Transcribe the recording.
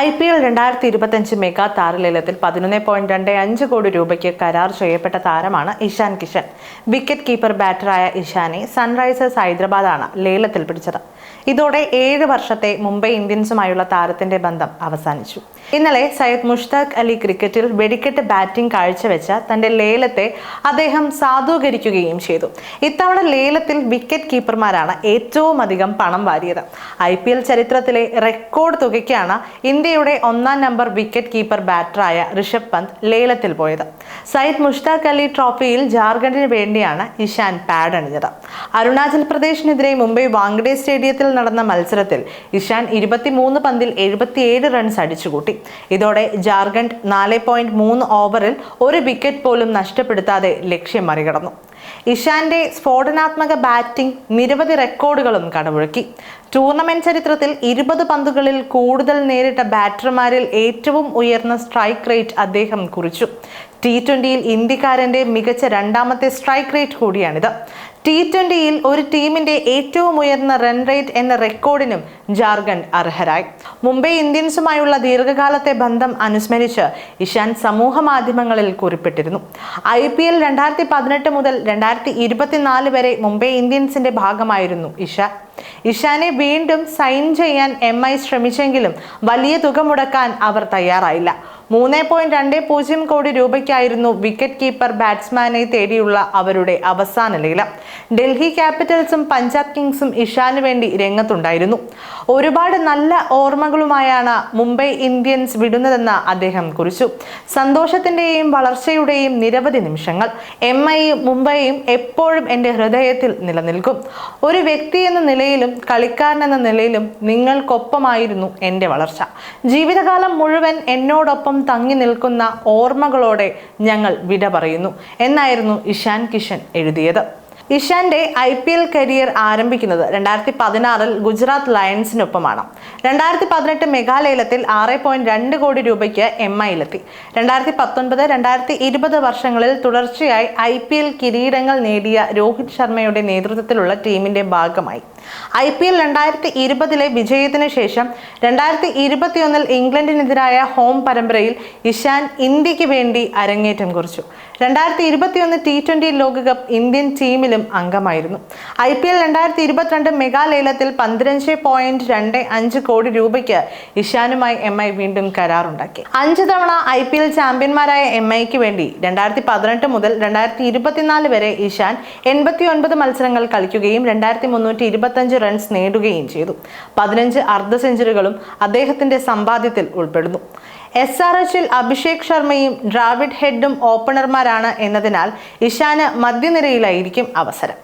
IPL 2025 mega താരലേലത്തിൽ 11.25 കോടി രൂപയ്ക്ക് കരാർ ചെയ്യപ്പെട്ട താരമാണ് ഇഷാൻ കിഷൻ. വിക്കറ്റ് കീപ്പർ ബാറ്ററായ ഇഷാനെ സൺറൈസേഴ്സ് ഹൈദരാബാദാണ് ലേലത്തിൽ പിടിച്ചത്. ഇതോടെ 7 വർഷത്തെ മുംബൈ ഇന്ത്യൻസുമായുള്ള താരത്തിന്റെ ബന്ധം അവസാനിച്ചു. ഇന്നലെ സയ്യിദ് മുഷ്താഖ് അലി ക്രിക്കറ്റിൽ വെടിക്കെട്ട് ബാറ്റിംഗ് കാഴ്ചവെച്ച തന്റെ ലേലത്തെ അദ്ദേഹം സാധൂകരിക്കുകയും ചെയ്തു. ഇത്തവണ ലേലത്തിൽ വിക്കറ്റ് കീപ്പർമാരാണ് ഏറ്റവും അധികം പണം വാരിയത്. IPL ചരിത്രത്തിലെ റെക്കോർഡ് തുകയ്ക്കാണ് ഇന്ത്യയുടെ 1-ാം number wicket keeper ബാറ്ററായ Rishabh Pant ലേലത്തിൽ പോയത്. സയ്യിദ് മുഷ്താഖ് അലി ട്രോഫിയിൽ ജാർഖണ്ഡിന് വേണ്ടിയാണ് ഇഷാൻ പാഡ് അണിഞ്ഞത്. അരുണാചൽ പ്രദേശിനെതിരെ മുംബൈ വാങ്കഡെ സ്റ്റേഡിയത്തിൽ നടന്ന മത്സരത്തിൽ ഇഷാൻ 23 പന്തിൽ 77 റൺസ് അടിച്ചുകൂട്ടി. ഇതോടെ ജാർഖണ്ഡ് 4.3 ഓവറിൽ ഒരു വിക്കറ്റ് പോലും നഷ്ടപ്പെടുത്താതെ ലക്ഷ്യം മറികടന്നു. ഇഷാന്റെ സ്ഫോടനാത്മക ബാറ്റിംഗ് നിരവധി റെക്കോർഡുകളും കടമുഴക്കി. ടൂർണമെന്റ് ചരിത്രത്തിൽ 20 പന്തുകളിൽ കൂടുതൽ നേരിട്ട ബാറ്റർമാരിൽ ഏറ്റവും ഉയർന്ന സ്ട്രൈക്ക് റേറ്റ് അദ്ദേഹം കുറിച്ചു. T20യിൽ ഇന്ത്യക്കാരന്റെ മികച്ച 2ാമത്തെ സ്ട്രൈക്ക് റേറ്റ് കൂടിയാണിത്. T20യിൽ ഒരു ടീമിന്റെ ഏറ്റവും ഉയർന്ന റൺ റേറ്റ് എന്ന റെക്കോർഡിനും ജാർഖണ്ഡ് അർഹരായി. മുംബൈ ഇന്ത്യൻസുമായുള്ള ദീർഘകാലത്തെ ബന്ധം അനുസ്മരിച്ച് ഇഷാൻ സമൂഹ മാധ്യമങ്ങളിൽ കുറിപ്പിട്ടിരുന്നു. IPL 2018 മുതൽ 2024 വരെ മുംബൈ ഇന്ത്യൻസിന്റെ ഭാഗമായിരുന്നു ഇഷാൻ. ഇഷാനെ വീണ്ടും സൈൻ ചെയ്യാൻ MI ശ്രമിച്ചെങ്കിലും വലിയ തുക മുടക്കാൻ അവർ തയ്യാറായില്ല. 3.20 കോടി രൂപയ്ക്കായിരുന്നു വിക്കറ്റ് കീപ്പർ ബാറ്റ്സ്മാനെ തേടിയുള്ള അവരുടെ അവസാന ലേലം. ഡൽഹി ക്യാപിറ്റൽസും പഞ്ചാബ് കിങ്സും ഇഷാന് വേണ്ടി രംഗത്തുണ്ടായിരുന്നു. ഒരുപാട് നല്ല ഓർമ്മകളുമായാണ് മുംബൈ ഇന്ത്യൻസ് വിടുന്നതെന്ന് അദ്ദേഹം കുറിച്ചു. സന്തോഷത്തിന്റെയും വളർച്ചയുടെയും നിരവധി നിമിഷങ്ങൾ. MIയും മുംബൈയും എപ്പോഴും എൻ്റെ ഹൃദയത്തിൽ നിലനിൽക്കും. ഒരു വ്യക്തി എന്ന നിലയിലും കളിക്കാരൻ എന്ന നിലയിലും നിങ്ങൾക്കൊപ്പമായിരുന്നു എൻ്റെ വളർച്ച. ജീവിതകാലം മുഴുവൻ എന്നോടൊപ്പം തങ്ങി നിൽക്കുന്ന ഓർമ്മകളോടെ ഞങ്ങൾ വിട പറയുന്നു എന്നായിരുന്നു ഇഷാൻ കിഷൻ എഴുതിയത്. ഇഷാന്റെ IPL കരിയർ ആരംഭിക്കുന്നത് 2016-ൽ ഗുജറാത്ത് ലയൺസിനൊപ്പമാണ്. 2018 മെഗാലേലത്തിൽ 6.2 കോടി രൂപയ്ക്ക് MIയിലെത്തി. 2019-2020 വർഷങ്ങളിൽ തുടർച്ചയായി IPL കിരീടങ്ങൾ നേടിയ രോഹിത് ശർമ്മയുടെ നേതൃത്വത്തിലുള്ള ടീമിന്റെ ഭാഗമായി. IPL 2020-ലെ വിജയത്തിന് ശേഷം 2021-ൽ ഇംഗ്ലണ്ടിനെതിരായ ഹോം പരമ്പരയിൽ ഇഷാൻ ഇന്ത്യക്ക് വേണ്ടി അരങ്ങേറ്റം കുറിച്ചു. 2021 T20 ലോകകപ്പ് ഇന്ത്യൻ ടീമിലും അംഗമായിരുന്നു. IPL 2022 മെഗാലേലത്തിൽ 15.25 കോടി രൂപയ്ക്ക് ഇഷാനുമായി MI വീണ്ടും കരാറുണ്ടാക്കി. 5 തവണ IPL ചാമ്പ്യന്മാരായ MIക്ക് വേണ്ടി 2018 മുതൽ 2024 വരെ ഇഷാൻ 89 മത്സരങ്ങൾ കളിക്കുകയും 2325 റൺസ് നേടുകയും ചെയ്തു. 15 അർദ്ധ സെഞ്ചുറികളും അദ്ദേഹത്തിന്റെ സമ്പാദ്യത്തിൽ ഉൾപ്പെടുന്നു. SRHൽ അഭിഷേക് ശർമ്മയും ഡ്രാവിഡ് ഹെഡും ഓപ്പണർമാരാണ് എന്നതിനാൽ ഇഷാന് മധ്യനിരയിലായിരിക്കും അവസരം.